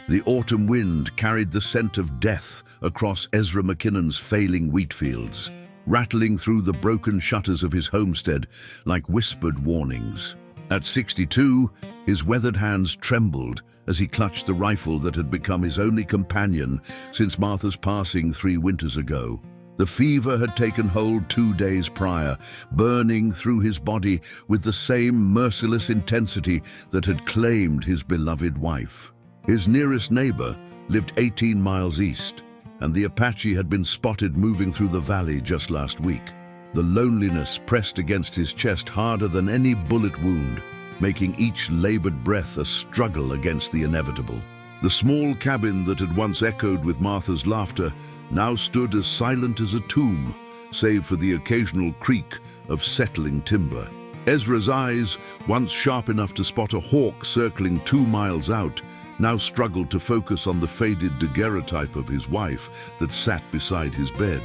The autumn wind carried the scent of death across Ezra McKinnon's failing wheat fields, rattling through the broken shutters of his homestead like whispered warnings. At 62, his weathered hands trembled as he clutched the rifle that had become his only companion since Martha's passing 3 winters ago. The fever had taken hold 2 days prior, burning through his body with the same merciless intensity that had claimed his beloved wife. His nearest neighbor lived 18 miles east, and the Apache had been spotted moving through the valley just last week. The loneliness pressed against his chest harder than any bullet wound, making each labored breath a struggle against the inevitable. The small cabin that had once echoed with Martha's laughter now stood as silent as a tomb, save for the occasional creak of settling timber. Ezra's eyes, once sharp enough to spot a hawk circling 2 miles out, now struggled to focus on the faded daguerreotype of his wife that sat beside his bed.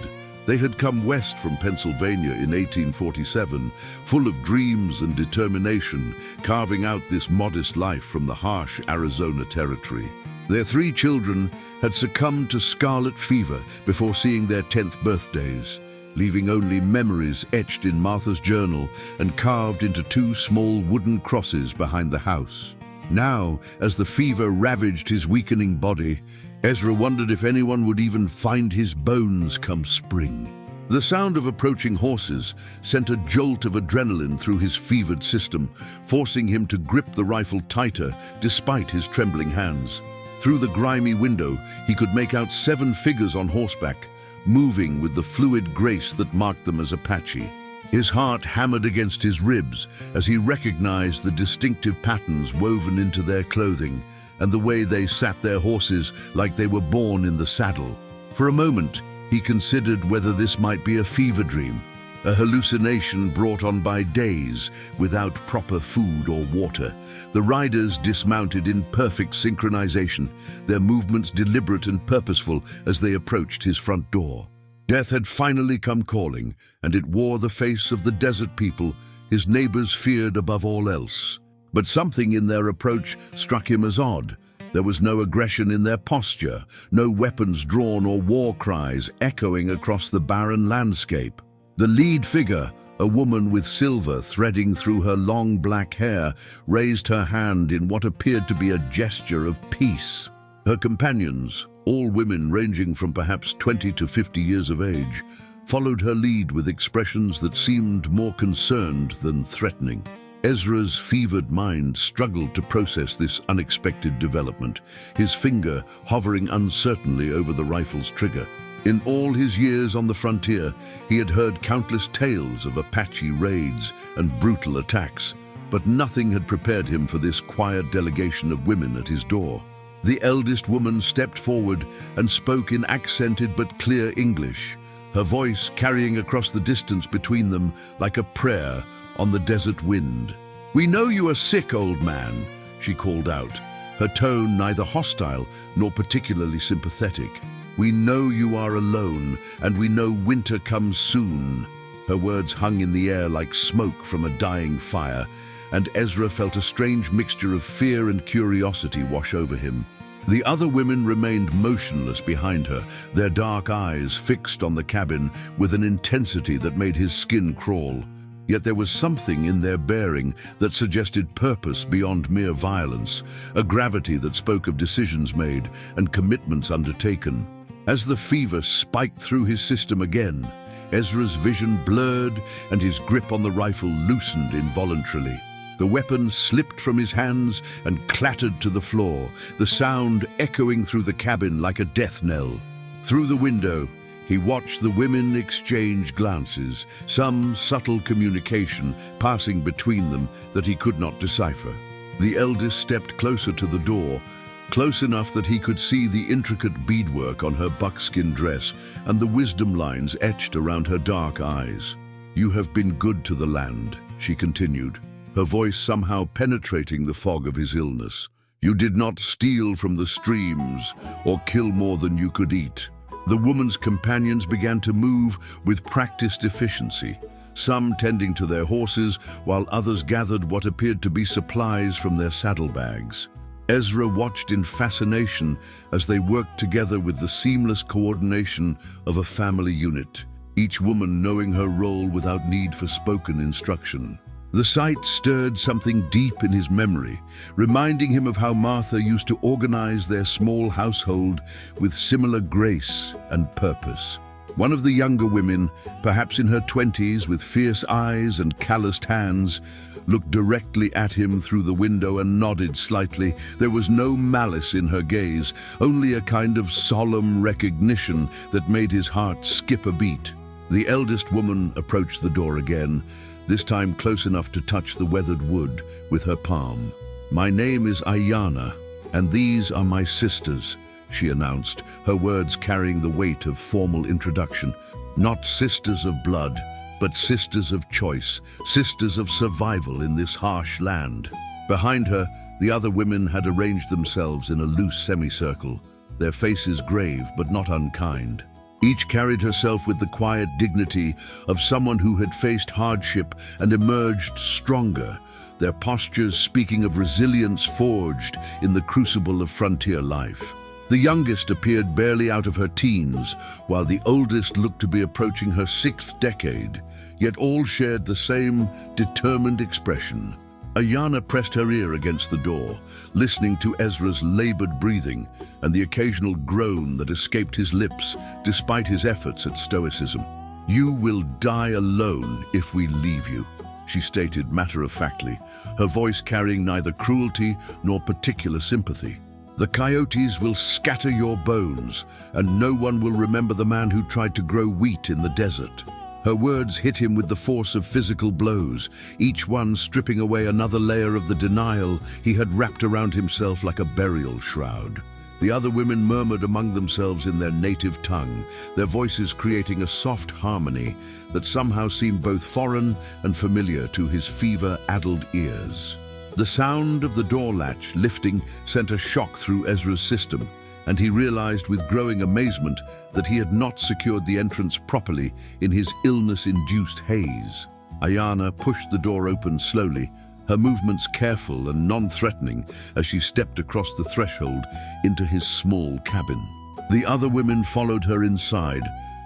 They had come west from Pennsylvania in 1847, full of dreams and determination, carving out this modest life from the harsh Arizona territory. Their 3 children had succumbed to scarlet fever before seeing their 10th birthdays, leaving only memories etched in Martha's journal and carved into 2 small wooden crosses behind the house. Now, as the fever ravaged his weakening body, Ezra wondered if anyone would even find his bones come spring. The sound of approaching horses sent a jolt of adrenaline through his fevered system, forcing him to grip the rifle tighter despite his trembling hands. Through the grimy window, he could make out 7 figures on horseback, moving with the fluid grace that marked them as Apache. His heart hammered against his ribs as he recognized the distinctive patterns woven into their clothing and the way they sat their horses like they were born in the saddle. For a moment, he considered whether this might be a fever dream, a hallucination brought on by days without proper food or water. The riders dismounted in perfect synchronization, their movements deliberate and purposeful as they approached his front door. Death had finally come calling, and it wore the face of the desert people his neighbors feared above all else. But something in their approach struck him as odd. There was no aggression in their posture, no weapons drawn or war cries echoing across the barren landscape. The lead figure, a woman with silver threading through her long black hair, raised her hand in what appeared to be a gesture of peace. Her companions, all women ranging from perhaps 20 to 50 years of age, followed her lead with expressions that seemed more concerned than threatening. Ezra's fevered mind struggled to process this unexpected development, his finger hovering uncertainly over the rifle's trigger. In all his years on the frontier, he had heard countless tales of Apache raids and brutal attacks, but nothing had prepared him for this quiet delegation of women at his door. The eldest woman stepped forward and spoke in accented but clear English, her voice carrying across the distance between them like a prayer on the desert wind. "We know you are sick, old man," she called out, her tone neither hostile nor particularly sympathetic. "We know you are alone, and we know winter comes soon." Her words hung in the air like smoke from a dying fire, and Ezra felt a strange mixture of fear and curiosity wash over him. The other women remained motionless behind her, their dark eyes fixed on the cabin with an intensity that made his skin crawl. Yet there was something in their bearing that suggested purpose beyond mere violence, a gravity that spoke of decisions made and commitments undertaken. As the fever spiked through his system again, Ezra's vision blurred and his grip on the rifle loosened involuntarily. The weapon slipped from his hands and clattered to the floor, the sound echoing through the cabin like a death knell. Through the window, he watched the women exchange glances, some subtle communication passing between them that he could not decipher. The eldest stepped closer to the door, close enough that he could see the intricate beadwork on her buckskin dress and the wisdom lines etched around her dark eyes. "You have been good to the land," she continued, her voice somehow penetrating the fog of his illness. "You did not steal from the streams or kill more than you could eat." The woman's companions began to move with practiced efficiency, some tending to their horses while others gathered what appeared to be supplies from their saddlebags. Ezra watched in fascination as they worked together with the seamless coordination of a family unit, each woman knowing her role without need for spoken instruction. The sight stirred something deep in his memory, reminding him of how Martha used to organize their small household with similar grace and purpose. One of the younger women, perhaps in her 20s with fierce eyes and calloused hands, looked directly at him through the window and nodded slightly. There was no malice in her gaze, only a kind of solemn recognition that made his heart skip a beat. The eldest woman approached the door again, this time close enough to touch the weathered wood with her palm. "My name is Ayanna, and these are my sisters," she announced, her words carrying the weight of formal introduction. "Not sisters of blood, but sisters of choice, sisters of survival in this harsh land." Behind her, the other women had arranged themselves in a loose semicircle, their faces grave but not unkind. Each carried herself with the quiet dignity of someone who had faced hardship and emerged stronger, their postures speaking of resilience forged in the crucible of frontier life. The youngest appeared barely out of her teens, while the oldest looked to be approaching her 6th decade, yet all shared the same determined expression. Ayanna pressed her ear against the door, listening to Ezra's labored breathing and the occasional groan that escaped his lips despite his efforts at stoicism. "You will die alone if we leave you," she stated matter-of-factly, her voice carrying neither cruelty nor particular sympathy. "The coyotes will scatter your bones, and no one will remember the man who tried to grow wheat in the desert." Her words hit him with the force of physical blows, each one stripping away another layer of the denial he had wrapped around himself like a burial shroud. The other women murmured among themselves in their native tongue, their voices creating a soft harmony that somehow seemed both foreign and familiar to his fever-addled ears. The sound of the door latch lifting sent a shock through Ezra's system, and he realized with growing amazement that he had not secured the entrance properly in his illness-induced haze. Ayanna pushed the door open slowly, her movements careful and non-threatening as she stepped across the threshold into his small cabin. The other women followed her inside,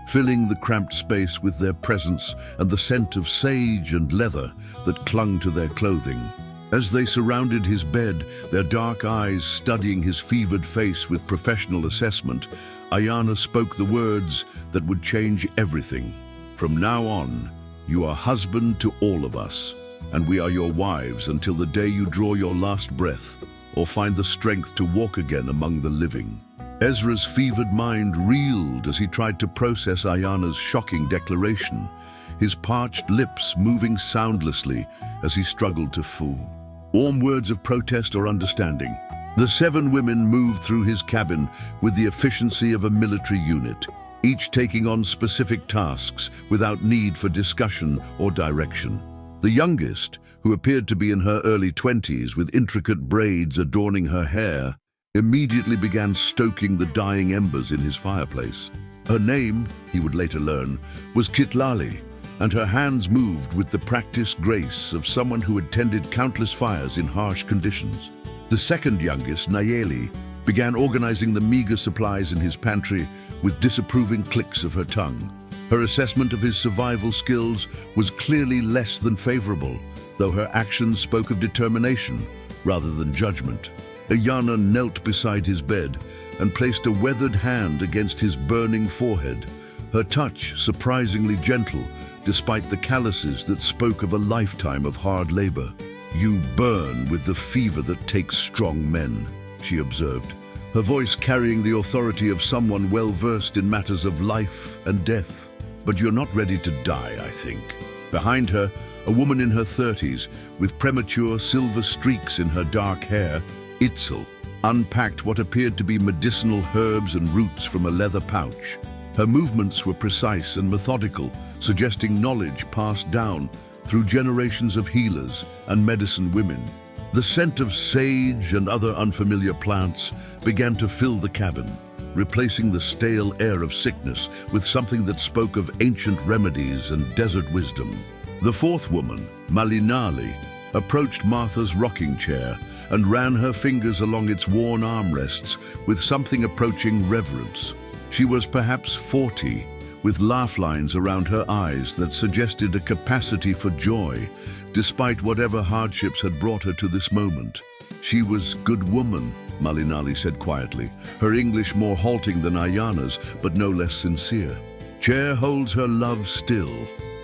filling the cramped space with their presence and the scent of sage and leather that clung to their clothing. As they surrounded his bed, their dark eyes studying his fevered face with professional assessment, Ayanna spoke the words that would change everything. "From now on, you are husband to all of us, and we are your wives until the day you draw your last breath or find the strength to walk again among the living." Ezra's fevered mind reeled as he tried to process Ayanna's shocking declaration, his parched lips moving soundlessly as he struggled to form warm words of protest or understanding. The 7 women moved through his cabin with the efficiency of a military unit, each taking on specific tasks without need for discussion or direction. The youngest, who appeared to be in her early 20s with intricate braids adorning her hair, immediately began stoking the dying embers in his fireplace. Her name, he would later learn, was Kitlali, and her hands moved with the practiced grace of someone who had tended countless fires in harsh conditions. The second youngest, Nayeli, began organizing the meager supplies in his pantry with disapproving clicks of her tongue. Her assessment of his survival skills was clearly less than favorable, though her actions spoke of determination rather than judgment. Ayanna knelt beside his bed and placed a weathered hand against his burning forehead, her touch surprisingly gentle despite the calluses that spoke of a lifetime of hard labor. "You burn with the fever that takes strong men," she observed, her voice carrying the authority of someone well-versed in matters of life and death. "But you're not ready to die, I think." Behind her, a woman in her 30s, with premature silver streaks in her dark hair, Itzel, unpacked what appeared to be medicinal herbs and roots from a leather pouch. Her movements were precise and methodical, suggesting knowledge passed down through generations of healers and medicine women. The scent of sage and other unfamiliar plants began to fill the cabin, replacing the stale air of sickness with something that spoke of ancient remedies and desert wisdom. The fourth woman, Malinali, approached Martha's rocking chair, and ran her fingers along its worn armrests with something approaching reverence. She was perhaps 40, with laugh lines around her eyes that suggested a capacity for joy, despite whatever hardships had brought her to this moment. "She was good woman," Malinali said quietly, her English more halting than Ayana's, but no less sincere. "Chair holds her love still."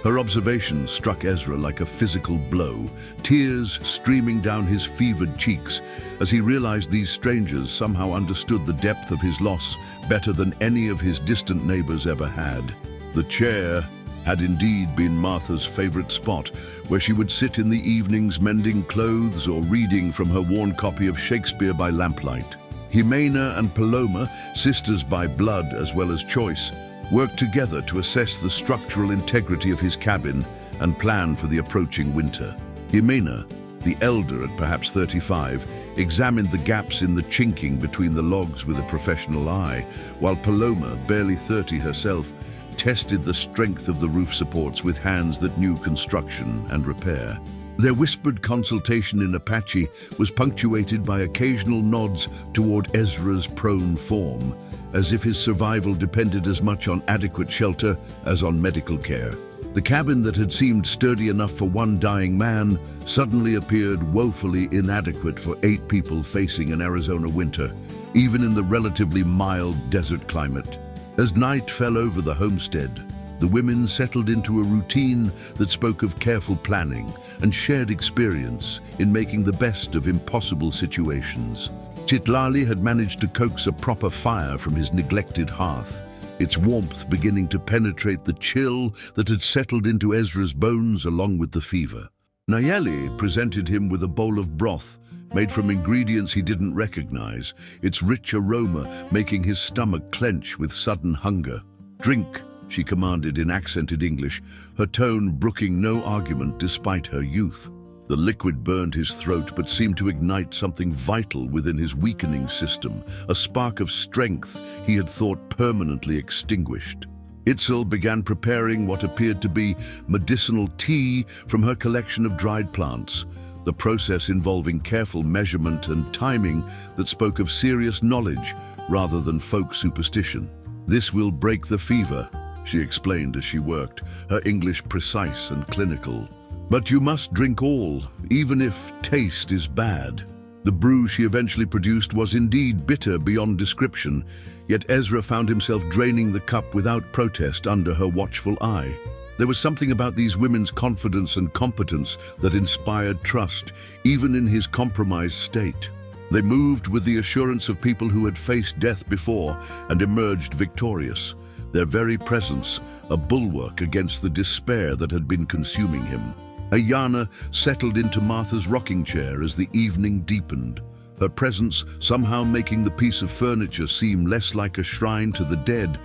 Her observation struck Ezra like a physical blow, tears streaming down his fevered cheeks as he realized these strangers somehow understood the depth of his loss better than any of his distant neighbors ever had. The chair had indeed been Martha's favorite spot, where she would sit in the evenings mending clothes or reading from her worn copy of Shakespeare by lamplight. Jimena and Paloma, sisters by blood as well as choice, worked together to assess the structural integrity of his cabin and plan for the approaching winter. Jimena, the elder at perhaps 35, examined the gaps in the chinking between the logs with a professional eye, while Paloma, barely 30 herself, tested the strength of the roof supports with hands that knew construction and repair. Their whispered consultation in Apache was punctuated by occasional nods toward Ezra's prone form, as if his survival depended as much on adequate shelter as on medical care. The cabin that had seemed sturdy enough for one dying man suddenly appeared woefully inadequate for 8 people facing an Arizona winter, even in the relatively mild desert climate. As night fell over the homestead, the women settled into a routine that spoke of careful planning and shared experience in making the best of impossible situations. Chitlali had managed to coax a proper fire from his neglected hearth, its warmth beginning to penetrate the chill that had settled into Ezra's bones along with the fever. Nayeli presented him with a bowl of broth made from ingredients he didn't recognize, its rich aroma making his stomach clench with sudden hunger. "Drink," she commanded in accented English, her tone brooking no argument despite her youth. The liquid burned his throat but seemed to ignite something vital within his weakening system, a spark of strength he had thought permanently extinguished. Itzel began preparing what appeared to be medicinal tea from her collection of dried plants, the process involving careful measurement and timing that spoke of serious knowledge rather than folk superstition. "This will break the fever," she explained as she worked, her English precise and clinical. "But you must drink all, even if taste is bad." The brew she eventually produced was indeed bitter beyond description, yet Ezra found himself draining the cup without protest under her watchful eye. There was something about these women's confidence and competence that inspired trust, even in his compromised state. They moved with the assurance of people who had faced death before and emerged victorious, their very presence a bulwark against the despair that had been consuming him. Ayana settled into Martha's rocking chair as the evening deepened, her presence somehow making the piece of furniture seem less like a shrine to the dead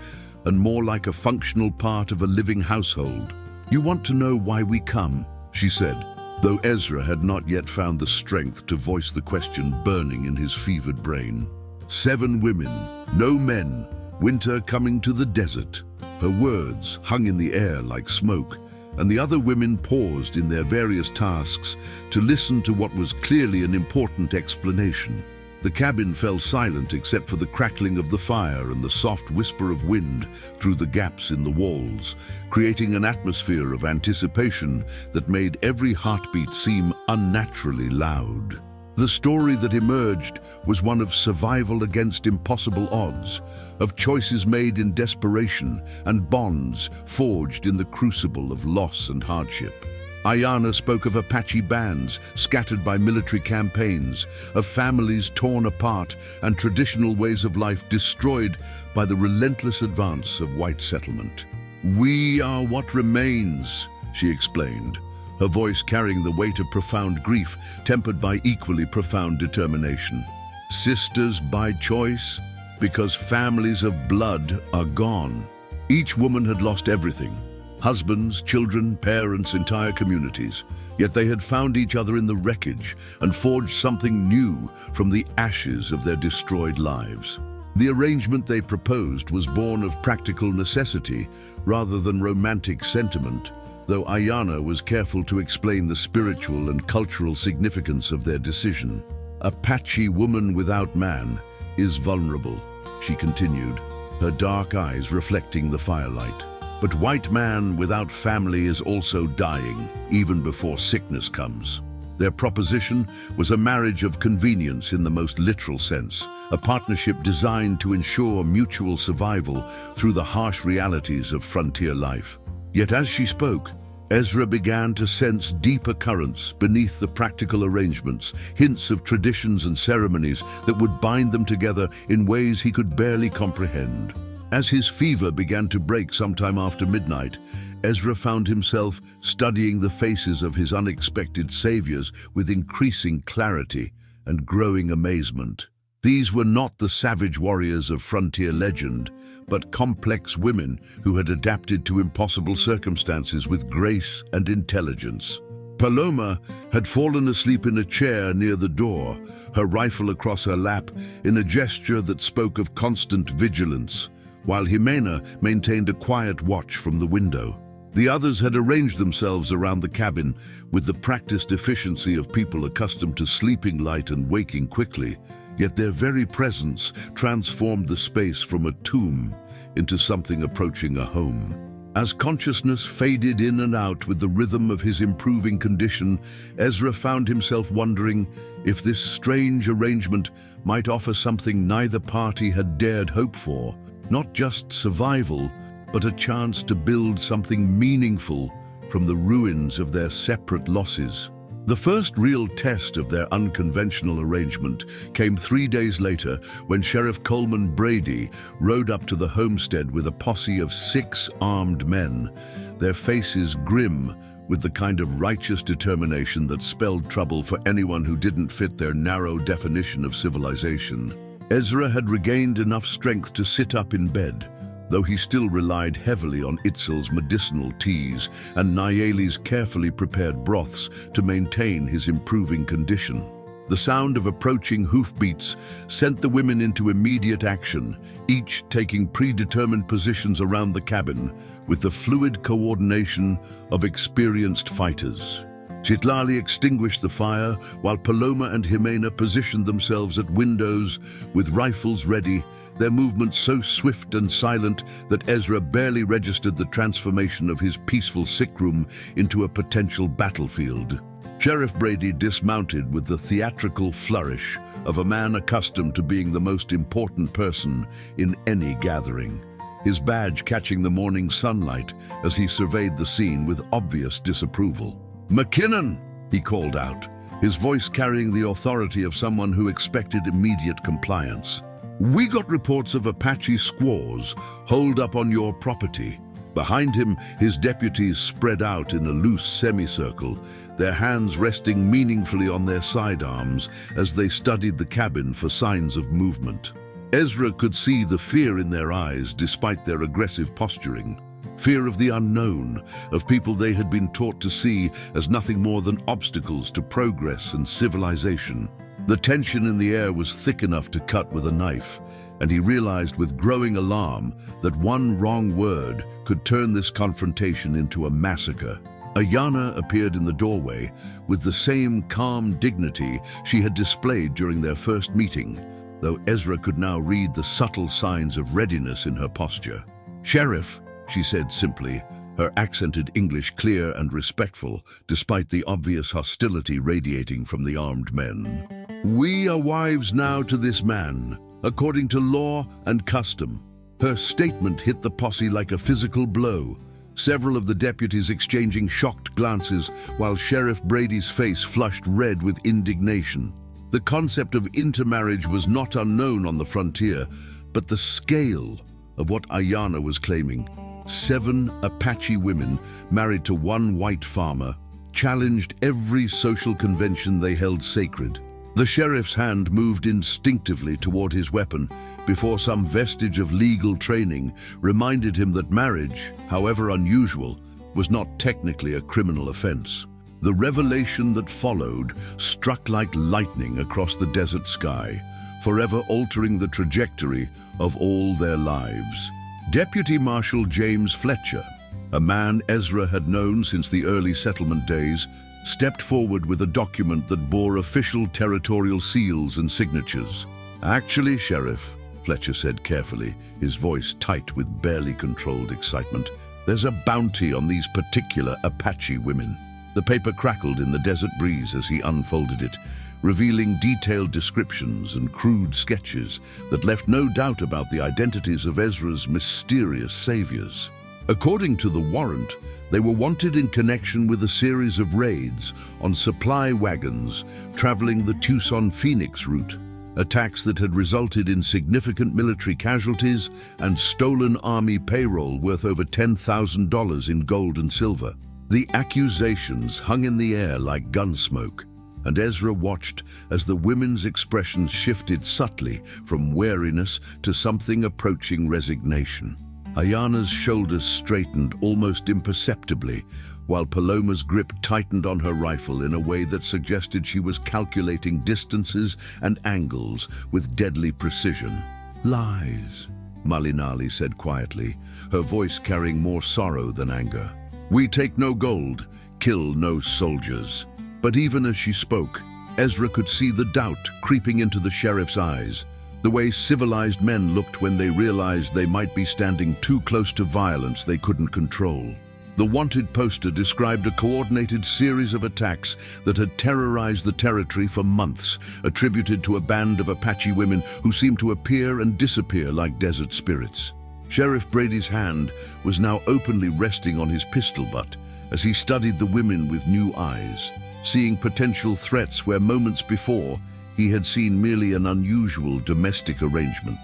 and more like a functional part of a living household. "You want to know why we come?" she said, though Ezra had not yet found the strength to voice the question burning in his fevered brain. 7 women, no men, winter coming to the desert. Her words hung in the air like smoke, and the other women paused in their various tasks to listen to what was clearly an important explanation. The cabin fell silent except for the crackling of the fire and the soft whisper of wind through the gaps in the walls, creating an atmosphere of anticipation that made every heartbeat seem unnaturally loud. The story that emerged was one of survival against impossible odds, of choices made in desperation and bonds forged in the crucible of loss and hardship. Ayana spoke of Apache bands scattered by military campaigns, of families torn apart and traditional ways of life destroyed by the relentless advance of white settlement. "We are what remains," she explained, her voice carrying the weight of profound grief tempered by equally profound determination. "Sisters by choice, because families of blood are gone." Each woman had lost everything. Husbands, children, parents, entire communities. Yet they had found each other in the wreckage and forged something new from the ashes of their destroyed lives. The arrangement they proposed was born of practical necessity rather than romantic sentiment, though Ayana was careful to explain the spiritual and cultural significance of their decision. Apache woman without man is vulnerable, she continued, her dark eyes reflecting the firelight. But white man without family is also dying, even before sickness comes. Their proposition was a marriage of convenience in the most literal sense, a partnership designed to ensure mutual survival through the harsh realities of frontier life. Yet as she spoke, Ezra began to sense deeper currents beneath the practical arrangements, hints of traditions and ceremonies that would bind them together in ways he could barely comprehend. As his fever began to break sometime after midnight, Ezra found himself studying the faces of his unexpected saviors with increasing clarity and growing amazement. These were not the savage warriors of frontier legend, but complex women who had adapted to impossible circumstances with grace and intelligence. Paloma had fallen asleep in a chair near the door, her rifle across her lap, in a gesture that spoke of constant vigilance, while Jimena maintained a quiet watch from the window. The others had arranged themselves around the cabin with the practiced efficiency of people accustomed to sleeping light and waking quickly, yet their very presence transformed the space from a tomb into something approaching a home. As consciousness faded in and out with the rhythm of his improving condition, Ezra found himself wondering if this strange arrangement might offer something neither party had dared hope for, not just survival, but a chance to build something meaningful from the ruins of their separate losses. The first real test of their unconventional arrangement came 3 days later when Sheriff Coleman Brady rode up to the homestead with a posse of 6 armed men, their faces grim with the kind of righteous determination that spelled trouble for anyone who didn't fit their narrow definition of civilization. Ezra had regained enough strength to sit up in bed, though he still relied heavily on Itzel's medicinal teas and Nayeli's carefully prepared broths to maintain his improving condition. The sound of approaching hoofbeats sent the women into immediate action, each taking predetermined positions around the cabin with the fluid coordination of experienced fighters. Citlali extinguished the fire while Paloma and Jimena positioned themselves at windows with rifles ready, their movements so swift and silent that Ezra barely registered the transformation of his peaceful sickroom into a potential battlefield. Sheriff Brady dismounted with the theatrical flourish of a man accustomed to being the most important person in any gathering, his badge catching the morning sunlight as he surveyed the scene with obvious disapproval. "McKinnon!" he called out, his voice carrying the authority of someone who expected immediate compliance. "We got reports of Apache squaws holed up on your property." Behind him, his deputies spread out in a loose semicircle, their hands resting meaningfully on their sidearms as they studied the cabin for signs of movement. Ezra could see the fear in their eyes despite their aggressive posturing. Fear of the unknown, of people they had been taught to see as nothing more than obstacles to progress and civilization. The tension in the air was thick enough to cut with a knife, and he realized with growing alarm that one wrong word could turn this confrontation into a massacre. Ayana appeared in the doorway with the same calm dignity she had displayed during their first meeting, though Ezra could now read the subtle signs of readiness in her posture. "Sheriff," she said simply, her accented English clear and respectful, despite the obvious hostility radiating from the armed men. "We are wives now to this man, according to law and custom." Her statement hit the posse like a physical blow, several of the deputies exchanging shocked glances while Sheriff Brady's face flushed red with indignation. The concept of intermarriage was not unknown on the frontier, but the scale of what Ayana was claiming, 7 Apache women married to one white farmer, challenged every social convention they held sacred. The sheriff's hand moved instinctively toward his weapon before some vestige of legal training reminded him that marriage, however unusual, was not technically a criminal offense. The revelation that followed struck like lightning across the desert sky, forever altering the trajectory of all their lives. Deputy Marshal James Fletcher, a man Ezra had known since the early settlement days, stepped forward with a document that bore official territorial seals and signatures. "Actually, Sheriff," Fletcher said carefully, his voice tight with barely controlled excitement, "there's a bounty on these particular Apache women." The paper crackled in the desert breeze as he unfolded it, revealing detailed descriptions and crude sketches that left no doubt about the identities of Ezra's mysterious saviors. According to the warrant, they were wanted in connection with a series of raids on supply wagons traveling the Tucson-Phoenix route, attacks that had resulted in significant military casualties and stolen army payroll worth over $10,000 in gold and silver. The accusations hung in the air like gun smoke, and Ezra watched as the women's expressions shifted subtly from wariness to something approaching resignation. Ayana's shoulders straightened almost imperceptibly, while Paloma's grip tightened on her rifle in a way that suggested she was calculating distances and angles with deadly precision. "Lies," Malinali said quietly, her voice carrying more sorrow than anger. "We take no gold, kill no soldiers." But even as she spoke, Ezra could see the doubt creeping into the sheriff's eyes, the way civilized men looked when they realized they might be standing too close to violence they couldn't control. The wanted poster described a coordinated series of attacks that had terrorized the territory for months, attributed to a band of Apache women who seemed to appear and disappear like desert spirits. Sheriff Brady's hand was now openly resting on his pistol butt as he studied the women with new eyes, seeing potential threats where moments before he had seen merely an unusual domestic arrangement.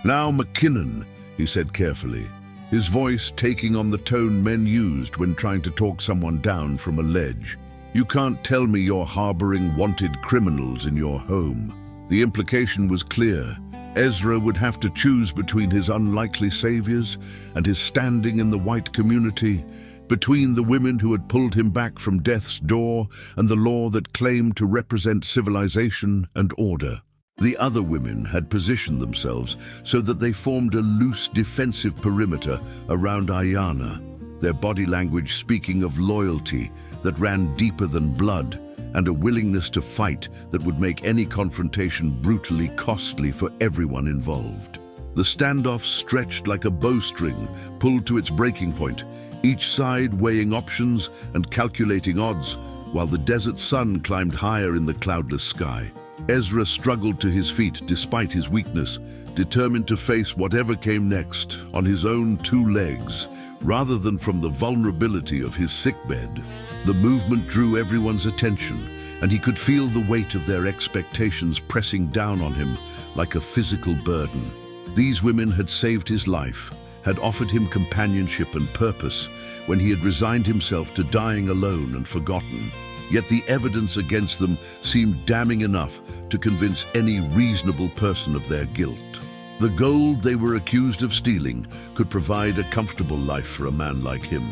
"Now, McKinnon," he said carefully, his voice taking on the tone men used when trying to talk someone down from a ledge. "You can't tell me you're harboring wanted criminals in your home." The implication was clear. Ezra would have to choose between his unlikely saviors and his standing in the white community, between the women who had pulled him back from death's door and the law that claimed to represent civilization and order. The other women had positioned themselves so that they formed a loose defensive perimeter around Ayana, their body language speaking of loyalty that ran deeper than blood and a willingness to fight that would make any confrontation brutally costly for everyone involved. The standoff stretched like a bowstring pulled to its breaking point, each side weighing options and calculating odds, while the desert sun climbed higher in the cloudless sky. Ezra struggled to his feet despite his weakness, determined to face whatever came next on his own two legs, rather than from the vulnerability of his sickbed. The movement drew everyone's attention, and he could feel the weight of their expectations pressing down on him like a physical burden. These women had saved his life, had offered him companionship and purpose when he had resigned himself to dying alone and forgotten. Yet the evidence against them seemed damning enough to convince any reasonable person of their guilt. The gold they were accused of stealing could provide a comfortable life for a man like him,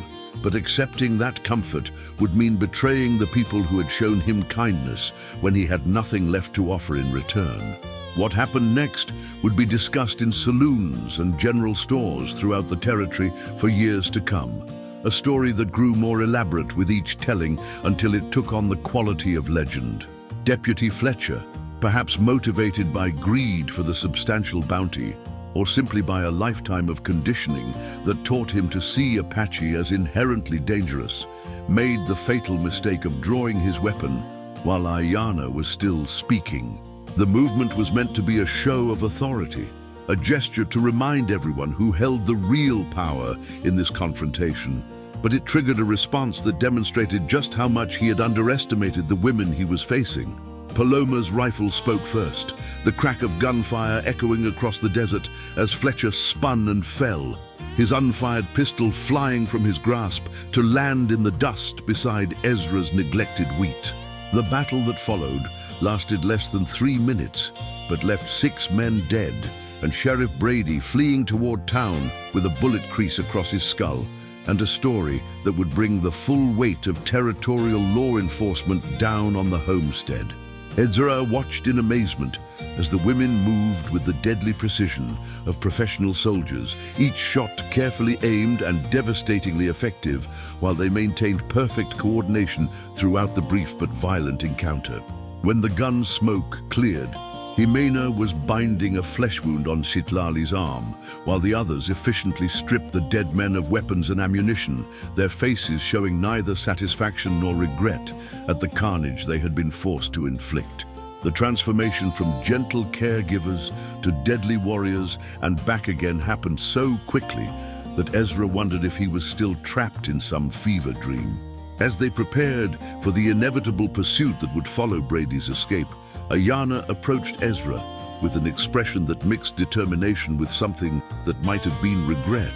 but accepting that comfort would mean betraying the people who had shown him kindness when he had nothing left to offer in return. What happened next would be discussed in saloons and general stores throughout the territory for years to come, a story that grew more elaborate with each telling until it took on the quality of legend. Deputy Fletcher, perhaps motivated by greed for the substantial bounty, or simply by a lifetime of conditioning that taught him to see Apache as inherently dangerous, made the fatal mistake of drawing his weapon while Ayana was still speaking. The movement was meant to be a show of authority, a gesture to remind everyone who held the real power in this confrontation. But it triggered a response that demonstrated just how much he had underestimated the women he was facing. Paloma's rifle spoke first, the crack of gunfire echoing across the desert as Fletcher spun and fell, his unfired pistol flying from his grasp to land in the dust beside Ezra's neglected wheat. The battle that followed lasted less than 3 minutes, but left 6 men dead and Sheriff Brady fleeing toward town with a bullet crease across his skull, and a story that would bring the full weight of territorial law enforcement down on the homestead. Ezra watched in amazement as the women moved with the deadly precision of professional soldiers, each shot carefully aimed and devastatingly effective, while they maintained perfect coordination throughout the brief but violent encounter. When the gun smoke cleared, Jimena was binding a flesh wound on Citlali's arm, while the others efficiently stripped the dead men of weapons and ammunition, their faces showing neither satisfaction nor regret at the carnage they had been forced to inflict. The transformation from gentle caregivers to deadly warriors and back again happened so quickly that Ezra wondered if he was still trapped in some fever dream. As they prepared for the inevitable pursuit that would follow Brady's escape, Ayana approached Ezra with an expression that mixed determination with something that might have been regret.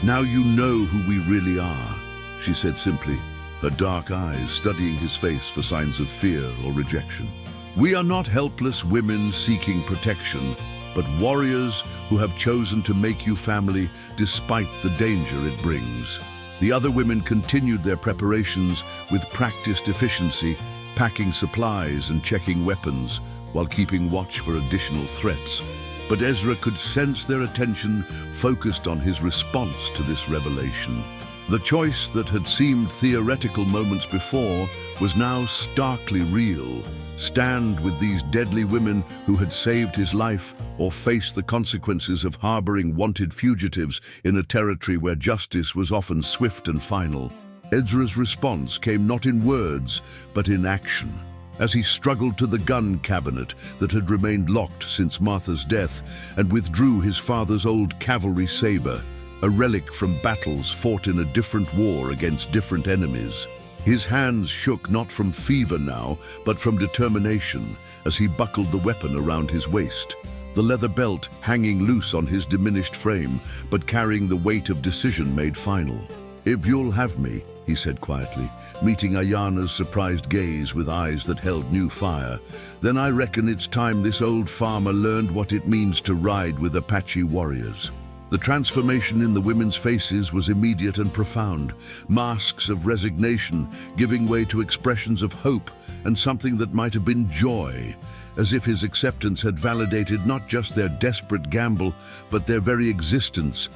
"Now you know who we really are," she said simply, her dark eyes studying his face for signs of fear or rejection. "We are not helpless women seeking protection, but warriors who have chosen to make you family despite the danger it brings." The other women continued their preparations with practiced efficiency, packing supplies and checking weapons while keeping watch for additional threats. But Ezra could sense their attention focused on his response to this revelation. The choice that had seemed theoretical moments before was now starkly real. Stand with these deadly women who had saved his life, or face the consequences of harboring wanted fugitives in a territory where justice was often swift and final. Ezra's response came not in words, but in action. As he struggled to the gun cabinet that had remained locked since Martha's death and withdrew his father's old cavalry saber, a relic from battles fought in a different war against different enemies. His hands shook not from fever now, but from determination as he buckled the weapon around his waist, the leather belt hanging loose on his diminished frame, but carrying the weight of decision made final. "If you'll have me," he said quietly, meeting Ayana's surprised gaze with eyes that held new fire, "then I reckon it's time this old farmer learned what it means to ride with Apache warriors." The transformation in the women's faces was immediate and profound, masks of resignation giving way to expressions of hope and something that might have been joy, as if his acceptance had validated not just their desperate gamble, but their very existence,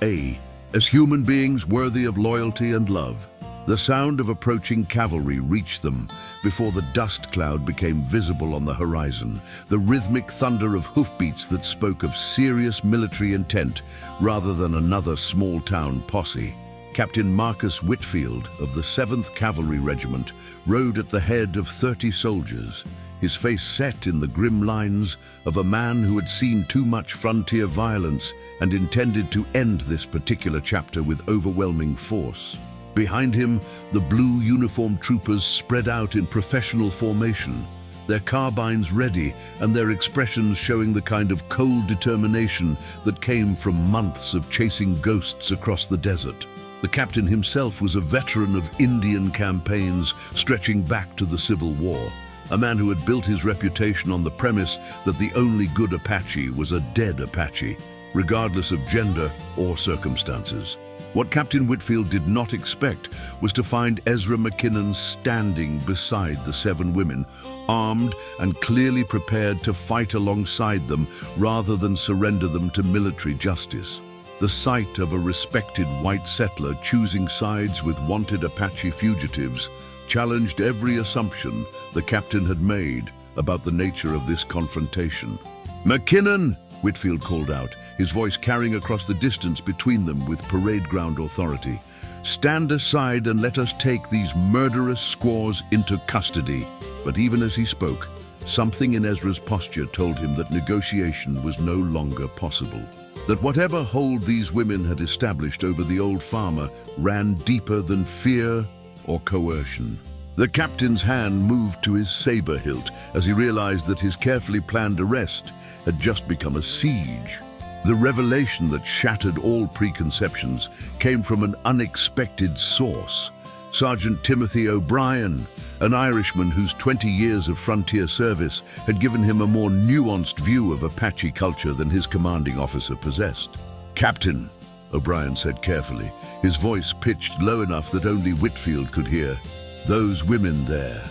as human beings worthy of loyalty and love. The sound of approaching cavalry reached them before the dust cloud became visible on the horizon, the rhythmic thunder of hoofbeats that spoke of serious military intent rather than another small-town posse. Captain Marcus Whitfield of the 7th Cavalry Regiment rode at the head of 30 soldiers, his face set in the grim lines of a man who had seen too much frontier violence and intended to end this particular chapter with overwhelming force. Behind him, the blue uniformed troopers spread out in professional formation, their carbines ready and their expressions showing the kind of cold determination that came from months of chasing ghosts across the desert. The captain himself was a veteran of Indian campaigns stretching back to the Civil War, a man who had built his reputation on the premise that the only good Apache was a dead Apache, regardless of gender or circumstances. What Captain Whitfield did not expect was to find Ezra McKinnon standing beside the 7 women, armed and clearly prepared to fight alongside them rather than surrender them to military justice. The sight of a respected white settler choosing sides with wanted Apache fugitives challenged every assumption the captain had made about the nature of this confrontation. "McKinnon!" Whitfield called out, his voice carrying across the distance between them with parade ground authority. "Stand aside and let us take these murderous squaws into custody." But even as he spoke, something in Ezra's posture told him that negotiation was no longer possible. That whatever hold these women had established over the old farmer ran deeper than fear or coercion. The captain's hand moved to his saber hilt as he realized that his carefully planned arrest had just become a siege. The revelation that shattered all preconceptions came from an unexpected source. Sergeant Timothy O'Brien, an Irishman whose 20 years of frontier service had given him a more nuanced view of Apache culture than his commanding officer possessed. "Captain," O'Brien said carefully, his voice pitched low enough that only Whitfield could hear, "those women there,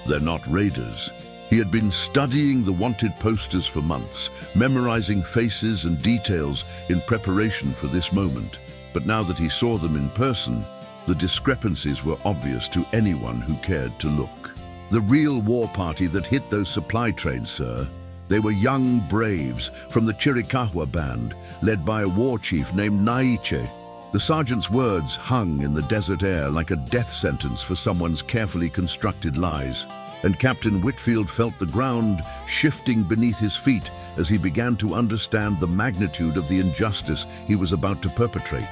they're not raiders." He had been studying the wanted posters for months, memorizing faces and details in preparation for this moment. But now that he saw them in person, the discrepancies were obvious to anyone who cared to look. The real war party that hit those supply trains, sir. They were young braves from the Chiricahua band, led by a war chief named Naiche. The sergeant's words hung in the desert air like a death sentence for someone's carefully constructed lies. And Captain Whitfield felt the ground shifting beneath his feet as he began to understand the magnitude of the injustice he was about to perpetrate.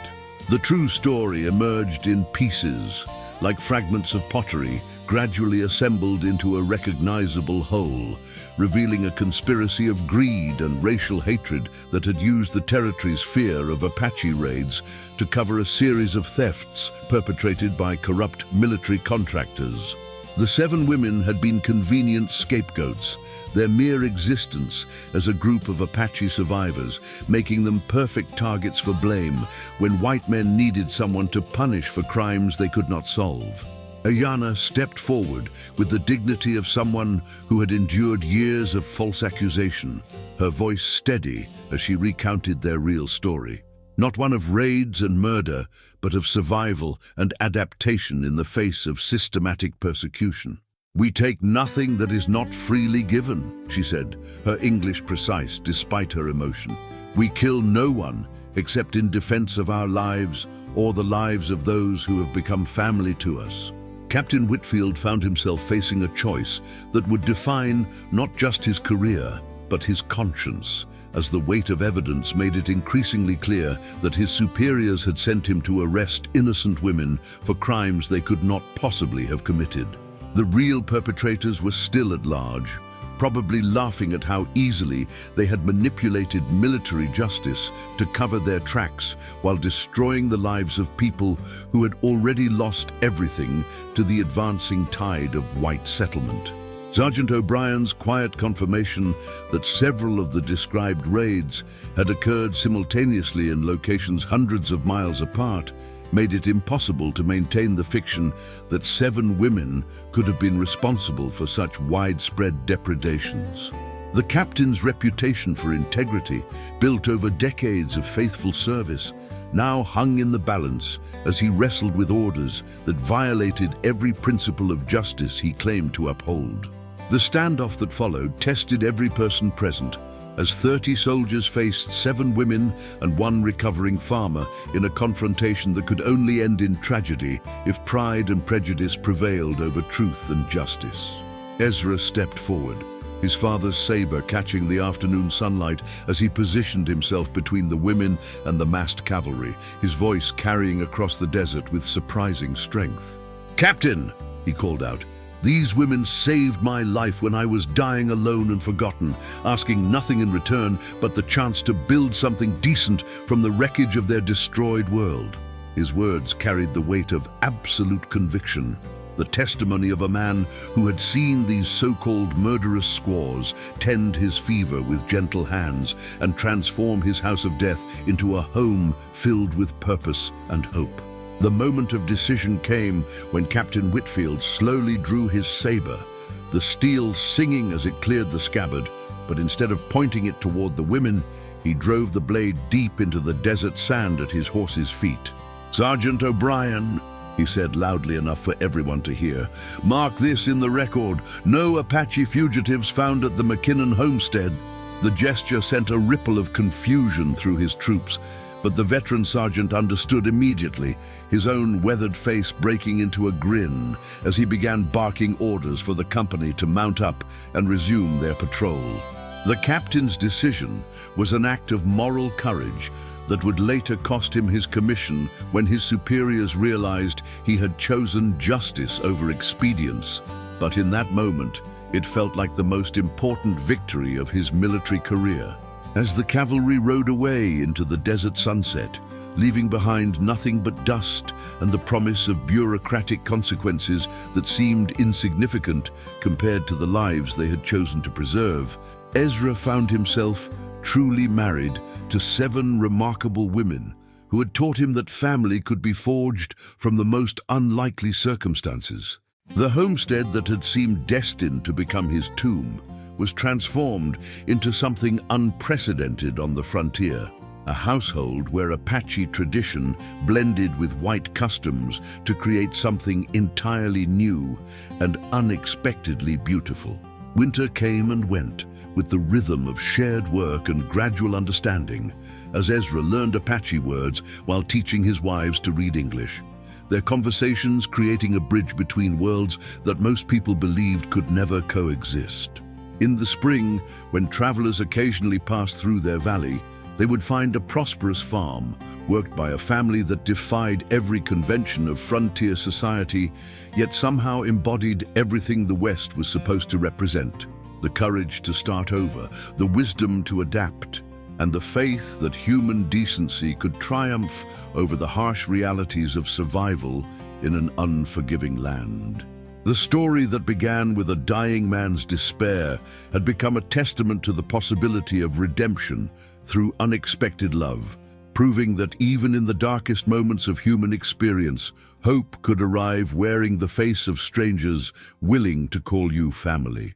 The true story emerged in pieces, like fragments of pottery, gradually assembled into a recognizable whole, revealing a conspiracy of greed and racial hatred that had used the territory's fear of Apache raids to cover a series of thefts perpetrated by corrupt military contractors. The 7 women had been convenient scapegoats, their mere existence as a group of Apache survivors, making them perfect targets for blame when white men needed someone to punish for crimes they could not solve. Ayana stepped forward with the dignity of someone who had endured years of false accusation, her voice steady as she recounted their real story. Not one of raids and murder, but of survival and adaptation in the face of systematic persecution. "We take nothing that is not freely given," she said, her English precise despite her emotion. "We kill no one except in defense of our lives or the lives of those who have become family to us." Captain Whitfield found himself facing a choice that would define not just his career, but his conscience, as the weight of evidence made it increasingly clear that his superiors had sent him to arrest innocent women for crimes they could not possibly have committed. The real perpetrators were still at large, probably laughing at how easily they had manipulated military justice to cover their tracks while destroying the lives of people who had already lost everything to the advancing tide of white settlement. Sergeant O'Brien's quiet confirmation that several of the described raids had occurred simultaneously in locations hundreds of miles apart made it impossible to maintain the fiction that 7 women could have been responsible for such widespread depredations. The captain's reputation for integrity, built over decades of faithful service, now hung in the balance as he wrestled with orders that violated every principle of justice he claimed to uphold. The standoff that followed tested every person present, as 30 soldiers faced 7 women and 1 recovering farmer in a confrontation that could only end in tragedy if pride and prejudice prevailed over truth and justice. Ezra stepped forward, his father's saber catching the afternoon sunlight as he positioned himself between the women and the massed cavalry, his voice carrying across the desert with surprising strength. "Captain," he called out, "these women saved my life when I was dying alone and forgotten, asking nothing in return but the chance to build something decent from the wreckage of their destroyed world." His words carried the weight of absolute conviction, the testimony of a man who had seen these so-called murderous squaws tend his fever with gentle hands and transform his house of death into a home filled with purpose and hope. The moment of decision came when Captain Whitfield slowly drew his saber, the steel singing as it cleared the scabbard, but instead of pointing it toward the women, he drove the blade deep into the desert sand at his horse's feet. "Sergeant O'Brien," he said loudly enough for everyone to hear, "mark this in the record. No Apache fugitives found at the McKinnon homestead." The gesture sent a ripple of confusion through his troops, but the veteran sergeant understood immediately, his own weathered face breaking into a grin as he began barking orders for the company to mount up and resume their patrol. The captain's decision was an act of moral courage that would later cost him his commission when his superiors realized he had chosen justice over expedience. But in that moment, it felt like the most important victory of his military career. As the cavalry rode away into the desert sunset, leaving behind nothing but dust and the promise of bureaucratic consequences that seemed insignificant compared to the lives they had chosen to preserve, Ezra found himself truly married to 7 remarkable women who had taught him that family could be forged from the most unlikely circumstances. The homestead that had seemed destined to become his tomb was transformed into something unprecedented on the frontier, a household where Apache tradition blended with white customs to create something entirely new and unexpectedly beautiful. Winter came and went, with the rhythm of shared work and gradual understanding, as Ezra learned Apache words while teaching his wives to read English, their conversations creating a bridge between worlds that most people believed could never coexist. In the spring, when travelers occasionally passed through their valley, they would find a prosperous farm, worked by a family that defied every convention of frontier society, yet somehow embodied everything the West was supposed to represent: the courage to start over, the wisdom to adapt, and the faith that human decency could triumph over the harsh realities of survival in an unforgiving land. The story that began with a dying man's despair had become a testament to the possibility of redemption through unexpected love, proving that even in the darkest moments of human experience, hope could arrive wearing the face of strangers willing to call you family.